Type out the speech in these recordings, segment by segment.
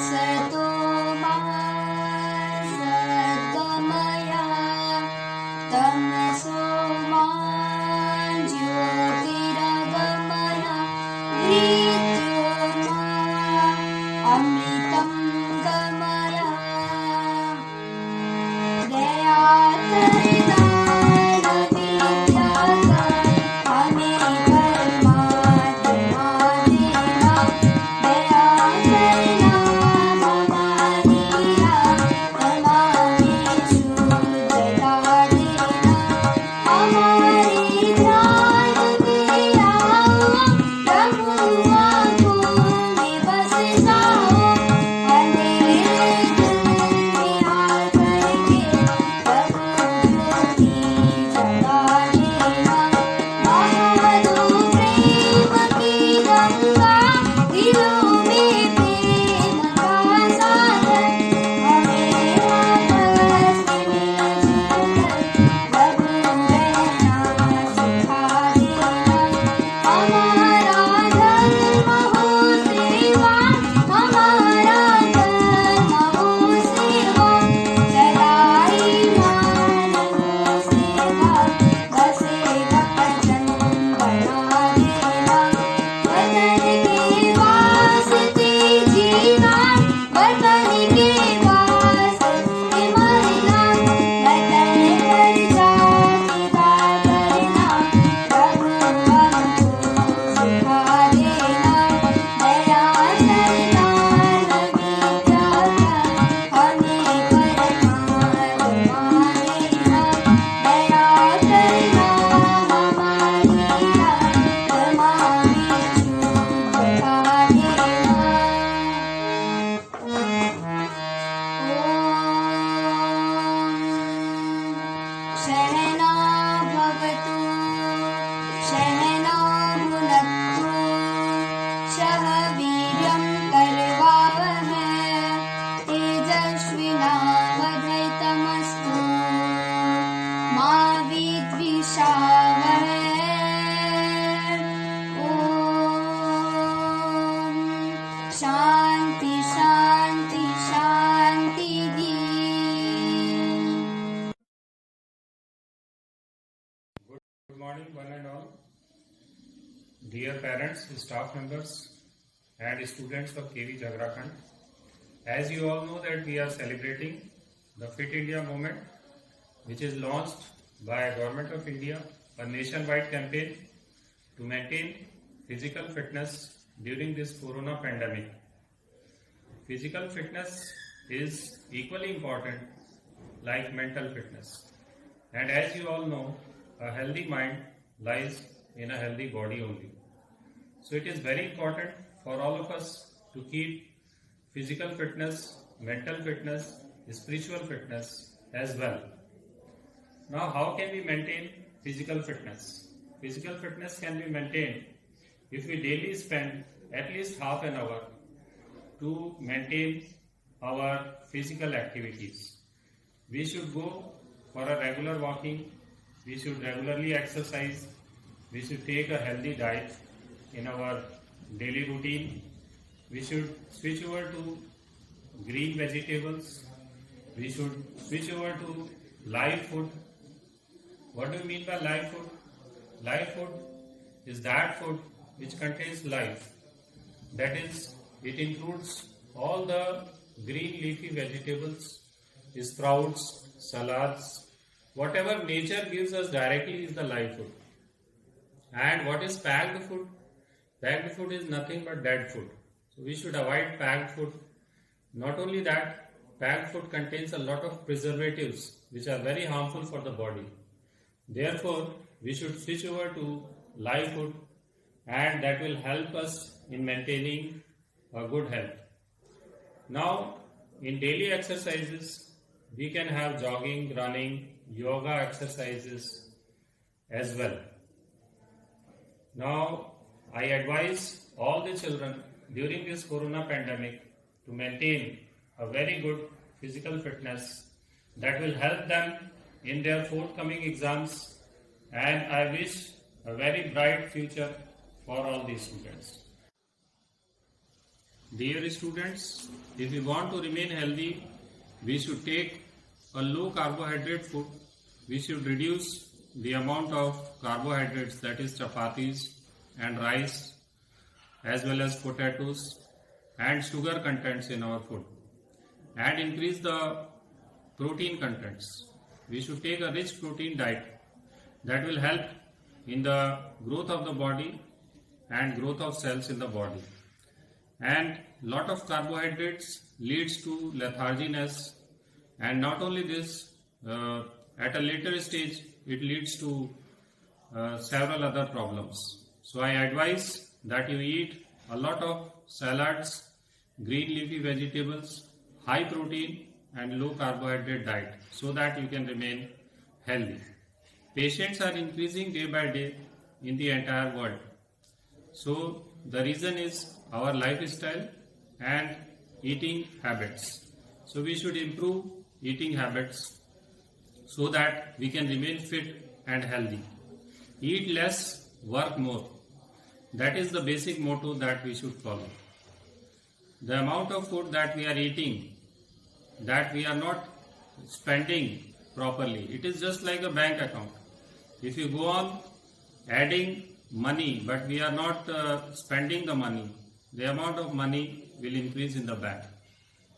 असतो मा सद्गमय तमसो मा ज्योतिर्गमय मृत्योर्मा अमृतं गमय दयाकरना शांति शांति शांति दी। Good morning, one and all. Dear parents, staff members, and students of KV Jagrakhand. As you all know that we are celebrating the Fit India movement, which is launched by Government of India, a nationwide campaign to maintain physical fitness during this corona pandemic. Physical fitness is equally important like mental fitness. And as you all know, a healthy mind lies in a healthy body only. So it is very important for all of us to keep physical fitness, mental fitness, spiritual fitness as well. Now, how can we maintain physical fitness? Physical fitness can be maintained if we daily spend at least half an hour to maintain our physical activities. We should go for a regular walking, we should regularly exercise, we should take a healthy diet in our daily routine, we should switch over to green vegetables, we should switch over to live food. What do you mean by live food? Live food is that food which contains life. That is, it includes all the green leafy vegetables, sprouts, salads, whatever nature gives us directly is the live food. And what is packed food? Packed food is nothing but dead food. So we should avoid packed food. Not only that, packed food contains a lot of preservatives which are very harmful for the body. Therefore, we should switch over to live food, and that will help us in maintaining a good health. Now, in daily exercises, we can have jogging, running, yoga exercises as well. Now, I advise all the children during this corona pandemic to maintain a very good physical fitness that will help them in their forthcoming exams, and I wish a very bright future for all these students. Dear students, if we want to remain healthy, we should take a low carbohydrate food. We should reduce the amount of carbohydrates, that is chapatis and rice, as well as potatoes and sugar contents in our food, and increase the protein contents. We should take a rich protein diet that will help in the growth of the body and growth of cells in the body. And lot of carbohydrates leads to letharginess, and not only this, at a later stage it leads to several other problems. So I advise that you eat a lot of salads, green leafy vegetables, high protein and low carbohydrate diet, so that you can remain healthy. Patients are increasing day by day in the entire world. So the reason is our lifestyle and eating habits. So we should improve eating habits so that we can remain fit and healthy. Eat less, work more. That is the basic motto that we should follow. The amount of food that we are eating, that we are not spending properly, it is just like a bank account. If you go on adding money but we are not spending the money, the amount of money will increase in the bank.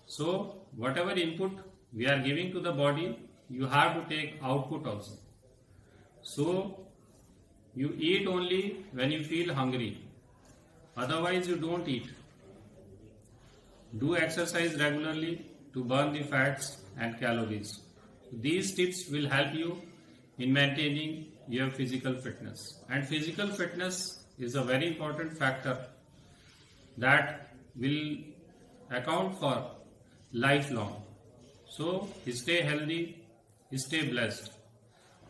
So whatever input we are giving to the body, you have to take output also. So you eat only when you feel hungry, otherwise you don't eat. Do exercise regularly to burn the fats and calories. These tips will help you in maintaining your physical fitness. And physical fitness is a very important factor that will account for lifelong. So stay healthy, stay blessed.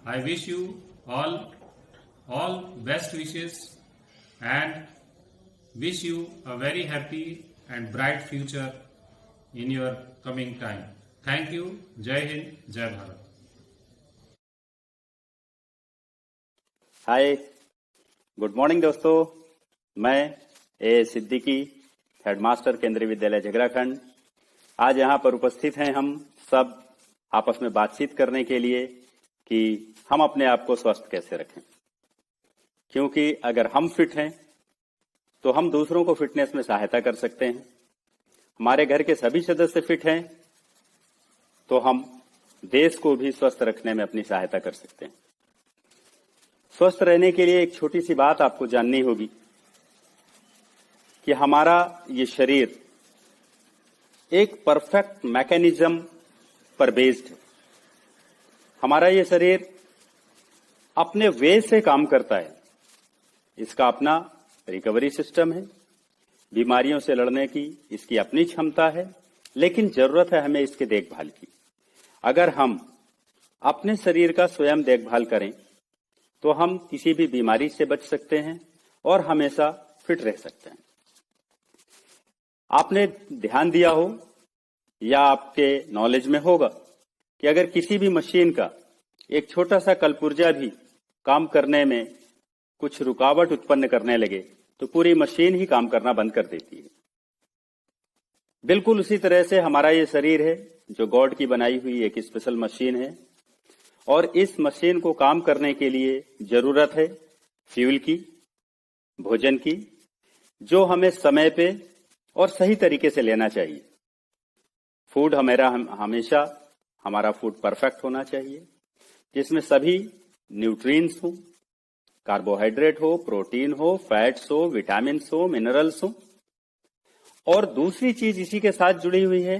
I wish you all best wishes and wish you a very happy and bright future in your coming time. Thank you. Jai Hind, Jai Bharat. Hi, good morning दोस्तों। मैं ए Siddiqui, headmaster केंद्रीय विद्यालय झगराखंड। आज यहाँ पर उपस्थित हैं हम सब आपस में बातचीत करने के लिए कि हम अपने आप को स्वस्थ कैसे रखें, क्योंकि अगर हम फिट हैं तो हम दूसरों को फिटनेस में सहायता कर सकते हैं। हमारे घर के सभी सदस्य फिट हैं तो हम देश को भी स्वस्थ रखने में अपनी सहायता कर सकते हैं। स्वस्थ रहने के लिए एक छोटी सी बात आपको जाननी होगी कि हमारा ये शरीर एक परफेक्ट मैकेनिज्म पर बेस्ड है। हमारा ये शरीर अपने वे से काम करता है। इसका अपना रिकवरी सिस्टम है, बीमारियों से लड़ने की इसकी अपनी क्षमता है, लेकिन जरूरत है हमें इसके देखभाल की। अगर हम अपने शरीर का स्वयं देखभाल करें तो हम किसी भी बीमारी से बच सकते हैं और हमेशा फिट रह सकते हैं। आपने ध्यान दिया हो या आपके नॉलेज में होगा कि अगर किसी भी मशीन का एक छोटा सा कलपुर्जा भी काम करने में कुछ रुकावट उत्पन्न करने लगे तो पूरी मशीन ही काम करना बंद कर देती है। बिल्कुल उसी तरह से हमारा ये शरीर है जो गॉड की बनाई हुई एक स्पेशल मशीन है, और इस मशीन को काम करने के लिए जरूरत है फ्यूल की, भोजन की, जो हमें समय पे और सही तरीके से लेना चाहिए। फूड हमेशा हमारा फूड परफेक्ट होना चाहिए, जिसमें सभी न्यूट्रिएंट्स हो, कार्बोहाइड्रेट हो, प्रोटीन हो, फैट्स हो, विटामिन्स हो, मिनरल्स हो। और दूसरी चीज इसी के साथ जुड़ी हुई है,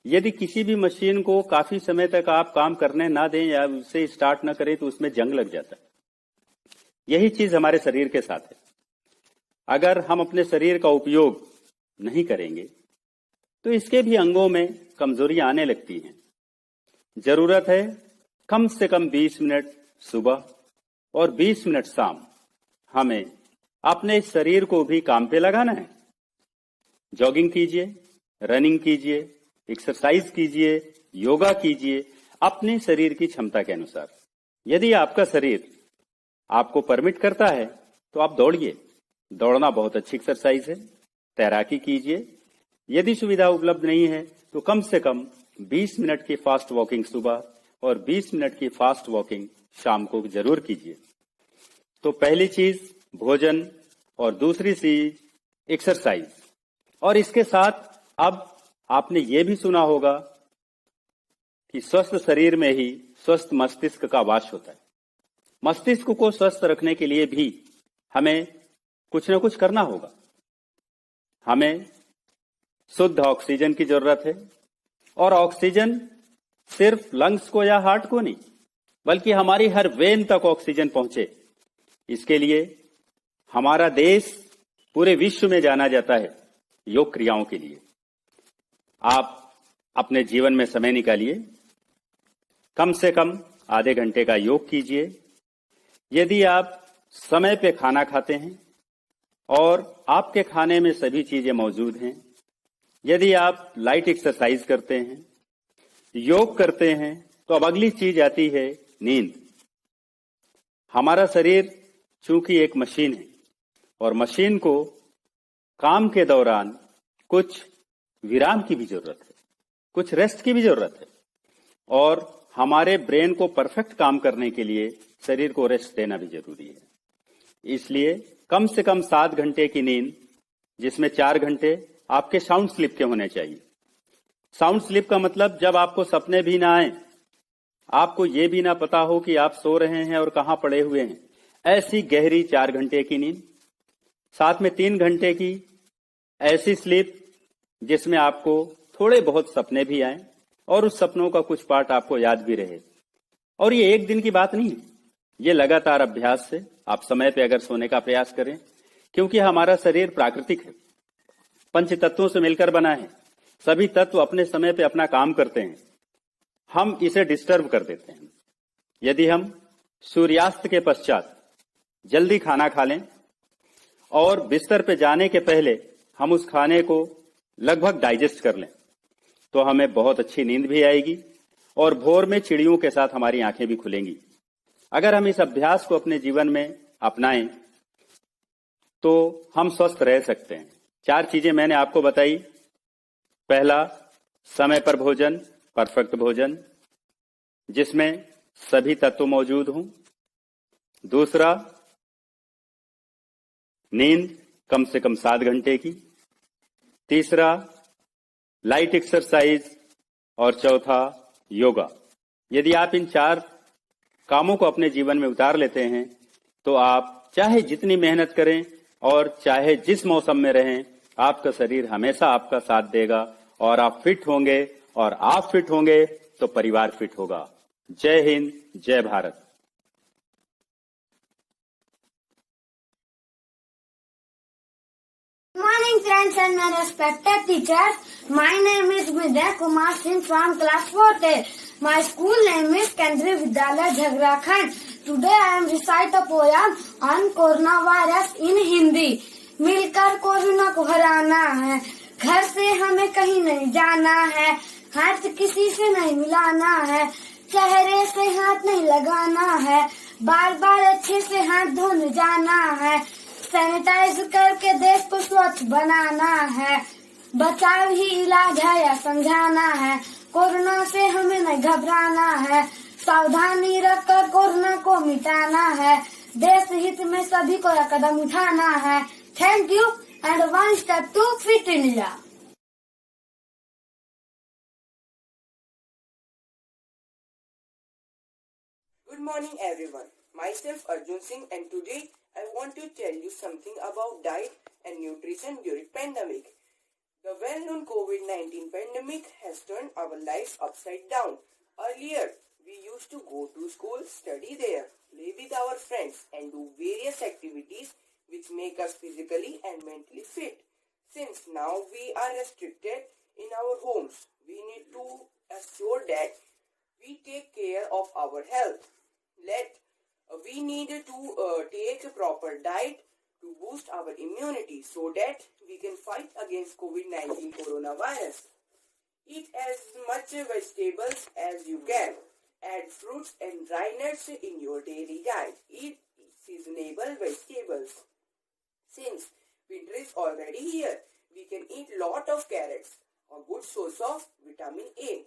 यदि किसी भी मशीन को काफी समय तक आप काम करने ना दें या उसे स्टार्ट ना करें तो उसमें जंग लग जाता है। यही चीज हमारे शरीर के साथ है। अगर हम अपने शरीर का उपयोग नहीं करेंगे तो इसके भी अंगों में कमजोरियां आने लगती हैं। जरूरत है कम से कम 20 मिनट सुबह और 20 मिनट शाम हमें अपने शरीर को भी काम पे लगाना है। जॉगिंग कीजिए, रनिंग कीजिए, एक्सरसाइज कीजिए, योगा कीजिए अपने शरीर की क्षमता के अनुसार। यदि आपका शरीर आपको परमिट करता है तो आप दौड़िए। दौड़ना बहुत अच्छी एक्सरसाइज है। तैराकी कीजिए। यदि सुविधा उपलब्ध नहीं है तो कम से कम 20 मिनट की फास्ट वॉकिंग सुबह और 20 मिनट की फास्ट वॉकिंग शाम को जरूर कीजिए। तो पहली चीज भोजन और दूसरी चीज एक्सरसाइज। और इसके साथ अब आपने ये भी सुना होगा कि स्वस्थ शरीर में ही स्वस्थ मस्तिष्क का वास होता है। मस्तिष्क को स्वस्थ रखने के लिए भी हमें कुछ न कुछ करना होगा। हमें शुद्ध ऑक्सीजन की जरूरत है, और ऑक्सीजन सिर्फ लंग्स को या हार्ट को नहीं, बल्कि हमारी हर वेन तक ऑक्सीजन पहुंचे। इसके लिए हमारा देश पूरे विश्व में जाना जाता है योग क्रियाओं के लिए। आप अपने जीवन में समय निकालिए, कम से कम आधे घंटे का योग कीजिए। यदि आप समय पे खाना खाते हैं और आपके खाने में सभी चीजें मौजूद हैं, यदि आप लाइट एक्सरसाइज करते हैं, योग करते हैं, तो अब अगली चीज आती है नींद। हमारा शरीर चूंकि एक मशीन है और मशीन को काम के दौरान कुछ विराम की भी जरूरत है, कुछ रेस्ट की भी जरूरत है, और हमारे ब्रेन को परफेक्ट काम करने के लिए शरीर को रेस्ट देना भी जरूरी है। इसलिए कम से कम 7 घंटे की नींद, जिसमें 4 घंटे आपके साउंड स्लीप के होने चाहिए। साउंड स्लीप का मतलब जब आपको सपने भी ना आए, आपको ये भी ना पता हो कि आप सो रहे हैं और कहां पड़े हुए हैं, ऐसी गहरी 4 घंटे की नींद। साथ में 3 घंटे की ऐसी स्लीप जिसमें आपको थोड़े बहुत सपने भी आए और उस सपनों का कुछ पार्ट आपको याद भी रहे। और ये एक दिन की बात नहीं है, ये लगातार अभ्यास से आप समय पे अगर सोने का प्रयास करें, क्योंकि हमारा शरीर प्राकृतिक है, पंच तत्वों से मिलकर बना है। सभी तत्व अपने समय पे अपना काम करते हैं, हम इसे डिस्टर्ब कर देते हैं। यदि हम सूर्यास्त के पश्चात जल्दी खाना खा लें और बिस्तर पे जाने के पहले हम उस खाने को लगभग डाइजेस्ट कर लें, तो हमें बहुत अच्छी नींद भी आएगी और भोर में चिड़ियों के साथ हमारी आंखें भी खुलेंगी। अगर हम इस अभ्यास को अपने जीवन में अपनाएं तो हम स्वस्थ रह सकते हैं। 4 चीजें मैंने आपको बताई। पहला, समय पर भोजन, परफेक्ट भोजन जिसमें सभी तत्व मौजूद हों। दूसरा, नींद कम से कम 7 घंटे की। तीसरा, लाइट एक्सरसाइज। और चौथा, योगा। यदि आप इन 4 कामों को अपने जीवन में उतार लेते हैं तो आप चाहे जितनी मेहनत करें और चाहे जिस मौसम में रहें, आपका शरीर हमेशा आपका साथ देगा और आप फिट होंगे, और आप फिट होंगे तो परिवार फिट होगा। जय हिंद, जय Bharat. Good morning, friends and my respected teachers. My name is Vidya Kumar Singh from class 4th. My school name is Kendriya Vidyalaya Jhagrakhand. Today I am recite a poem on coronavirus in Hindi. मिलकर corona को हराना है, घर से हमें कहीं नहीं जाना है, हाथ किसी से नहीं मिलाना है, चेहरे से हाथ नहीं लगाना है, बार बार अच्छे से हाथ धोने जाना है, सैनिटाइज करके देश को स्वच्छ बनाना है, बचाव ही इलाज है या समझाना है, कोरोना से हमें नहीं घबराना है, सावधानी रखकर कोरोना को मिटाना है, देश हित में सभी को यह कदम उठाना है। Thank you and one step to fit India. Good morning everyone. Myself Arjun Singh, and today I want to tell you something about diet and nutrition during pandemic. The well-known COVID-19 pandemic has turned our lives upside down. Earlier, we used to go to school, study there, play with our friends and do various activities which make us physically and mentally fit. Since now we are restricted in our homes, we need to assure that we take care of our health. We need to take a proper diet to boost our immunity so that we can fight against COVID-19 coronavirus. Eat as much vegetables as you can. Add fruits and dry nuts in your daily diet. Eat seasonable vegetables. Since winter is already here, We can eat lot of carrots, a good source of vitamin A.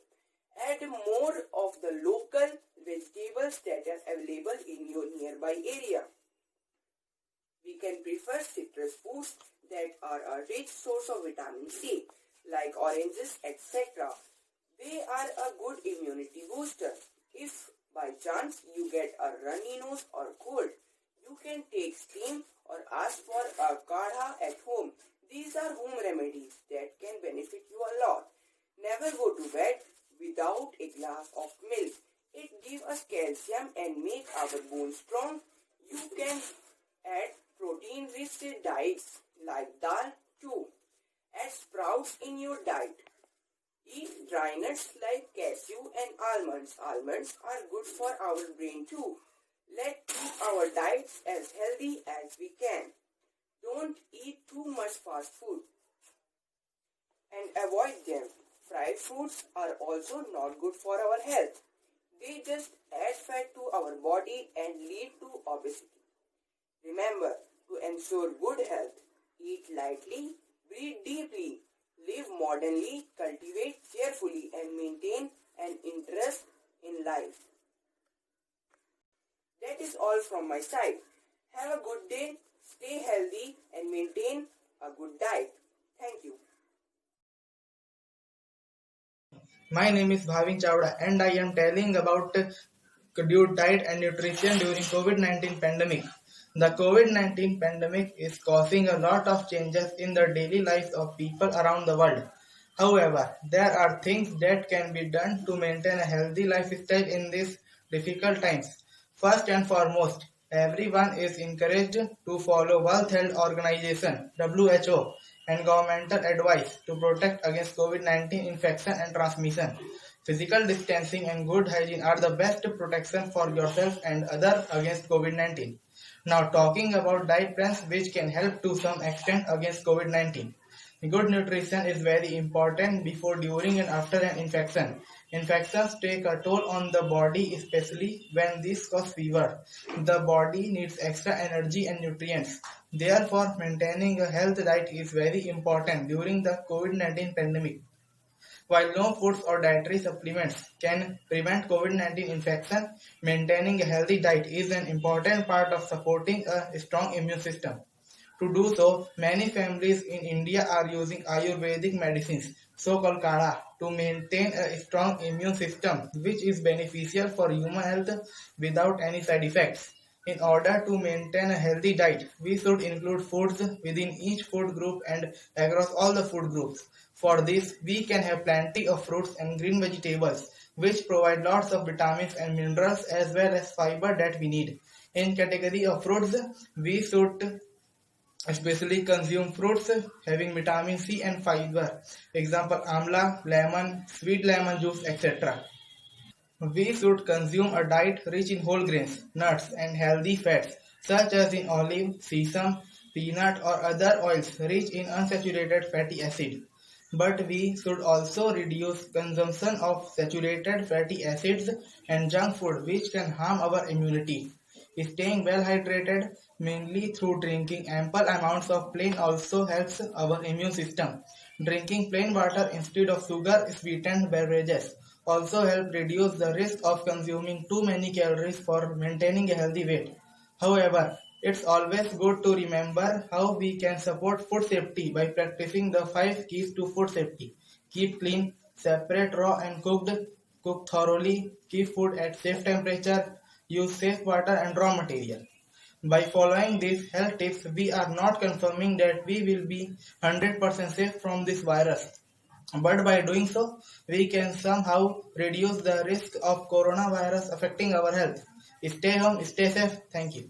Add more of the local vegetables that are available in your nearby area. We can prefer citrus foods that are a rich source of vitamin C, like oranges, etc. They are a good immunity booster. If by chance you get a runny nose or cold, you can take steam or ask for a kadha at home. These are home remedies that can benefit you a lot. Never go to bed without a glass of milk. It gives us calcium and make our bones strong. You can add protein-rich diets like dal too. Add sprouts in your diet. Eat dry nuts like cashew and almonds. Almonds are good for our brain too. Let's keep our diets as healthy as we can. Don't eat too much fast food and avoid them. Fried foods are also not good for our health. They just add fat to our body and lead to obesity. Remember to ensure good health. Eat lightly, breathe deeply, live modernly, cultivate cheerfully, and maintain an interest in life. That is all from my side. Have a good day, stay healthy, and maintain a good diet. Thank you. My name is Bhavin Chawda and I am telling about good diet and nutrition during COVID-19 pandemic. The COVID-19 pandemic is causing a lot of changes in the daily lives of people around the world. However, there are things that can be done to maintain a healthy lifestyle in these difficult times. First and foremost, everyone is encouraged to follow World Health Organization (WHO) and governmental advice to protect against COVID-19 infection and transmission. Physical distancing and good hygiene are the best protection for yourself and others against COVID-19. Now talking about diet plans which can help to some extent against COVID-19. Good nutrition is very important before, during and after an infection. Infections take a toll on the body, especially when these cause fever. The body needs extra energy and nutrients. Therefore, maintaining a healthy diet is very important during the COVID-19 pandemic. While no foods or dietary supplements can prevent COVID-19 infection, maintaining a healthy diet is an important part of supporting a strong immune system. To do so, many families in India are using Ayurvedic medicines, so-called kadha, to maintain a strong immune system, which is beneficial for human health without any side effects. In order to maintain a healthy diet, we should include foods within each food group and across all the food groups. For this, we can have plenty of fruits and green vegetables, which provide lots of vitamins and minerals as well as fiber that we need. In category of fruits, we should especially consume fruits having vitamin C and fiber. Example, amla, lemon, sweet lemon juice, etc. We should consume a diet rich in whole grains, nuts, and healthy fats, such as in olive, sesame, peanut, or other oils rich in unsaturated fatty acid. But we should also reduce consumption of saturated fatty acids and junk food, which can harm our immunity. Staying well hydrated, mainly through drinking ample amounts of plain, also helps our immune system. Drinking plain water instead of sugar sweetened beverages also help reduce the risk of consuming too many calories for maintaining a healthy weight. However, it's always good to remember how we can support food safety by practicing the 5 keys to food safety. Keep clean, separate raw and cooked, cook thoroughly, keep food at safe temperature, use safe water and raw material. By following these health tips, we are not confirming that we will be 100% safe from this virus. But by doing so, we can somehow reduce the risk of coronavirus affecting our health. Stay home, stay safe. Thank you.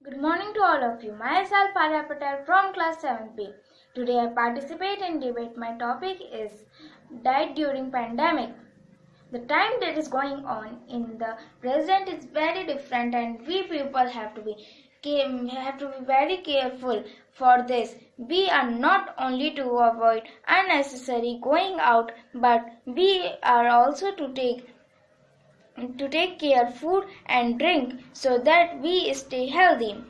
Good morning to all of you. Myself Arya Patel from class 7B. Today I participate in debate. My topic is diet during pandemic. The time that is going on in the present is very different, and we people have to be very careful for this. We are not only to avoid unnecessary going out, but we are also to take care food and drink so that we stay healthy.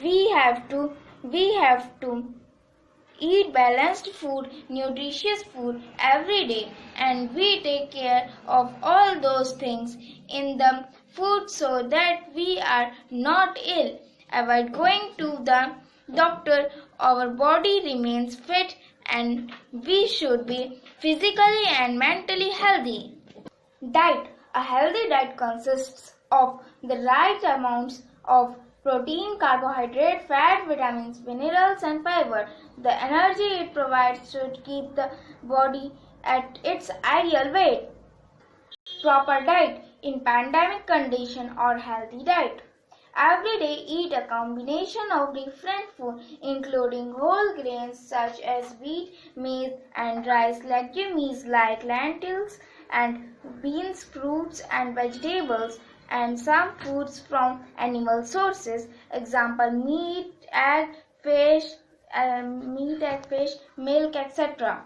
we have to eat balanced food, nutritious food every day, and we take care of all those things in the food so that we are not ill. Avoid going to the doctor. Our body remains fit and we should be physically and mentally healthy. Diet. A healthy diet consists of the right amounts of protein, carbohydrate, fat, vitamins, minerals, and fiber. The energy it provides should keep the body at its ideal weight. Proper diet in pandemic condition or healthy diet. Every day eat a combination of different food including whole grains such as wheat, maize and rice, legumes like lentils and beans, fruits and vegetables, and some foods from animal sources, example meat, egg, fish, milk, etc.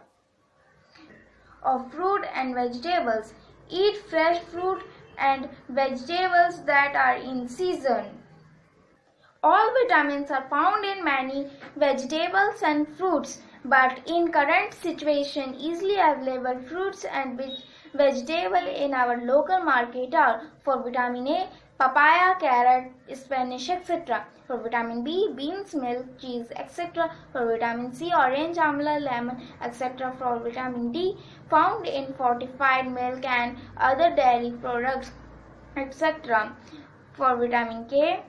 Of fruit and vegetables. Eat fresh fruit and vegetables that are in season. All vitamins are found in many vegetables and fruits, but in current situation, easily available fruits and vegetables in our local market are for vitamin A, papaya, carrot, spinach, etc. For vitamin B, beans, milk, cheese, etc. For vitamin C, orange, amla, lemon, etc. For vitamin D, found in fortified milk and other dairy products, etc. For vitamin K,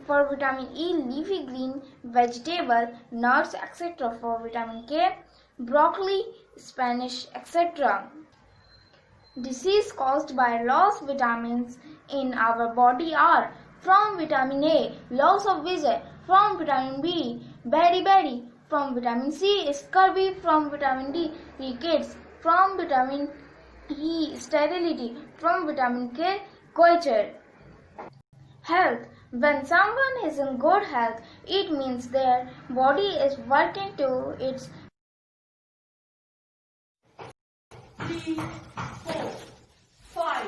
for vitamin E, leafy green vegetable, nuts, etc. For vitamin K, broccoli, spinach, etc. Disease caused by lost vitamins in our body are from vitamin A, loss of vision, from vitamin B, beriberi, from vitamin C, scurvy, from vitamin D, rickets, from vitamin E, sterility, from vitamin K, goiter. Health. When someone is in good health, it means their body is working to its 3, 4, 5,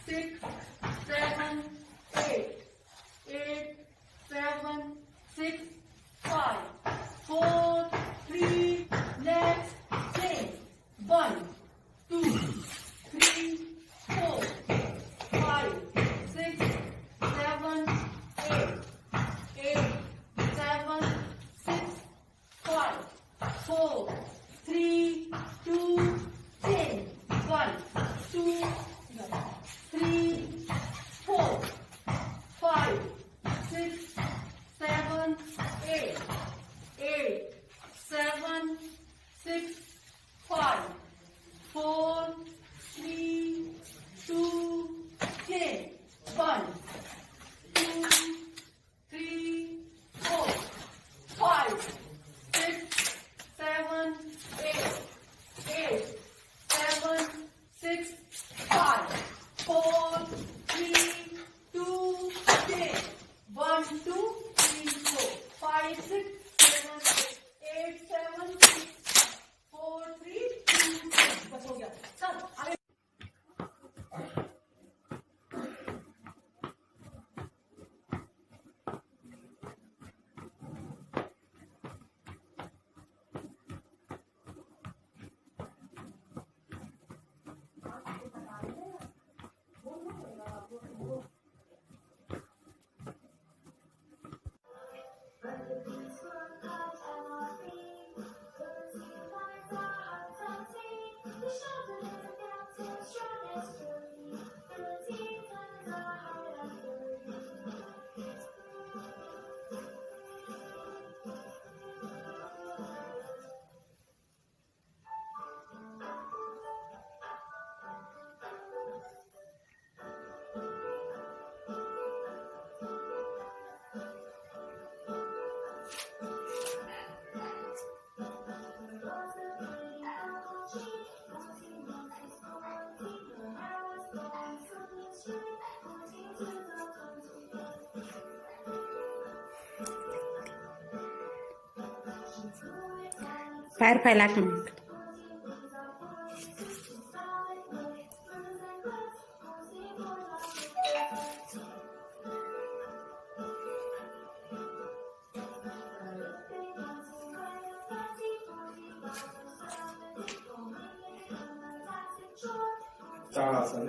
6, 7, 8, 8, 7, 6, 5, 4, 3, next, change, 1, 2, 3, 4, 5, 6, 7, 8, 8, 7, 6, 5, 4, 3, 2, 10, 1, 2, 3, 4, 5, 6, 7, 8, 8, 7, 6, 5, 4, 3, 2, 10, 1, 2, 3, 4, 5, 6, 7, 8, 8, 7, 6, 5, 4, 3, 2, 10, 1, 2, 3, 4, 5, 6, 7, 8, 7, 6, 4, 3, 2, 10. बस हो गया सब आगे पैर फैला के मांग ताड़ासन।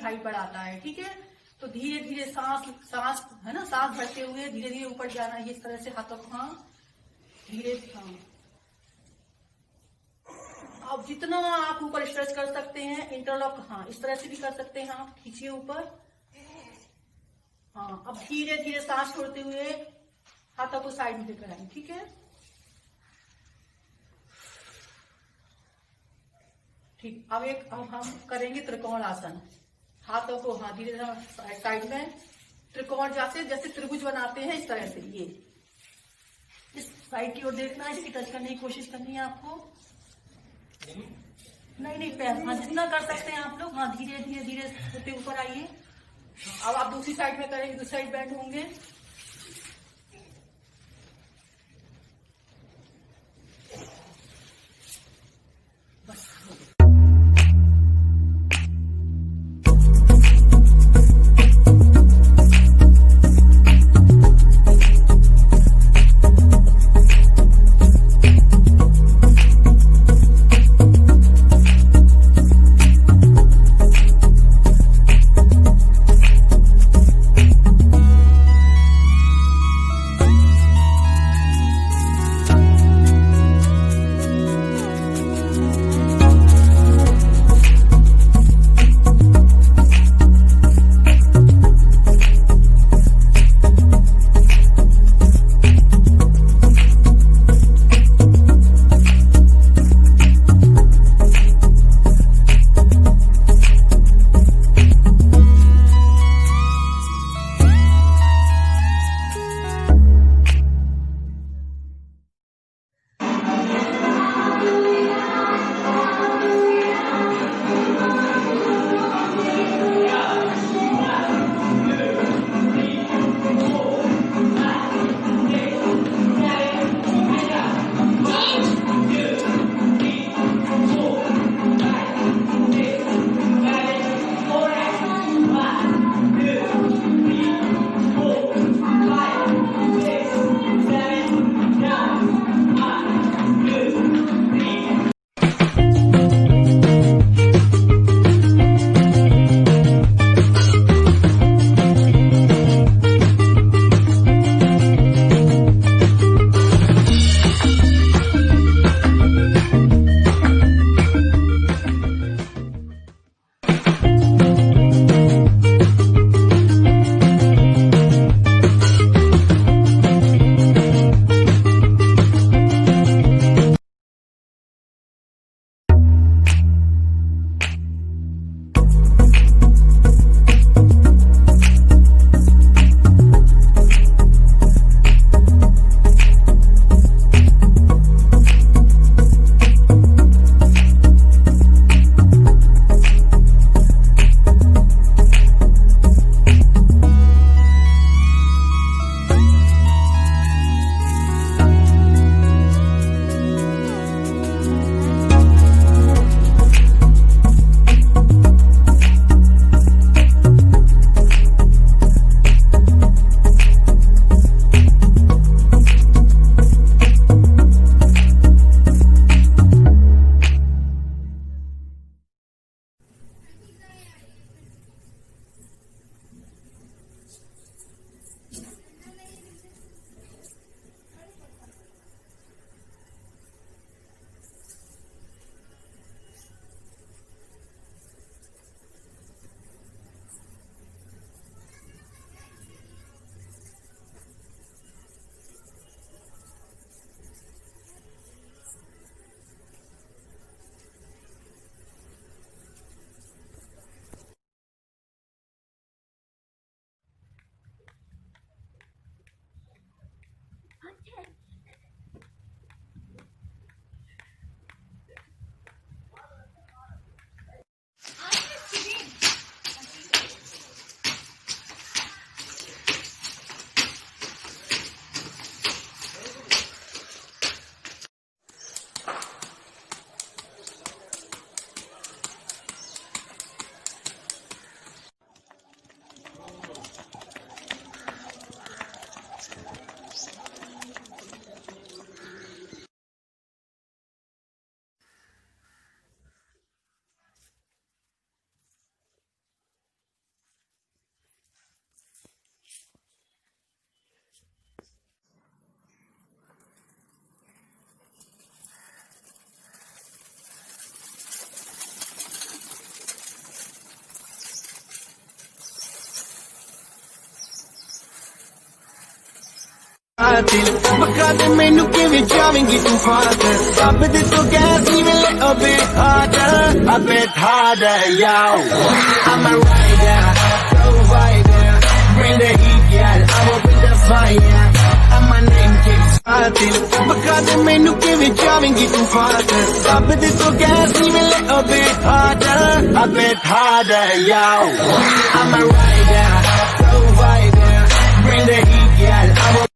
Height बढ़ाता है। ठीक है, तो धीरे धीरे सांस है ना, सांस भरते हुए धीरे धीरे ऊपर जाना है, इस तरह से हाथों को, हाँ धीरे, हाँ। अब जितना आप ऊपर स्ट्रेच कर सकते हैं, इंटरलॉक, हाँ इस तरह से भी कर सकते हैं आप, खींचिए ऊपर, हाँ। अब धीरे धीरे सांस छोड़ते हुए हाथों को साइड में लेकर आए। ठीक है, ठीक। अब हम करेंगे त्रिकोण आसन। हाथों को, हाँ धीरे धीरे साइड में त्रिकोण, जैसे त्रिभुज बनाते हैं इस तरह से, ये इस साइड की ओर देखना है, इसकी टच करने की कोशिश करनी है आपको। नहीं पैर, हाँ जितना कर सकते हैं आप लोग, हाँ धीरे धीरे धीरे होते ऊपर आइए। अब आप दूसरी साइड में करेंगे, दूसरी साइड बैंड होंगे। कातिल बका दे मैनू किवें जावेंगी तू फादर अब दे तो गैस ही मिले a bit harder yo I'm a rider provider bring the heat girl I will bring the fire and my name keeps कातिल बका दे मैनू किवें जावेंगी तू फादर अब दे तो गैस ही मिले a bit harder yo I'm a rider provider bring the heat girl I will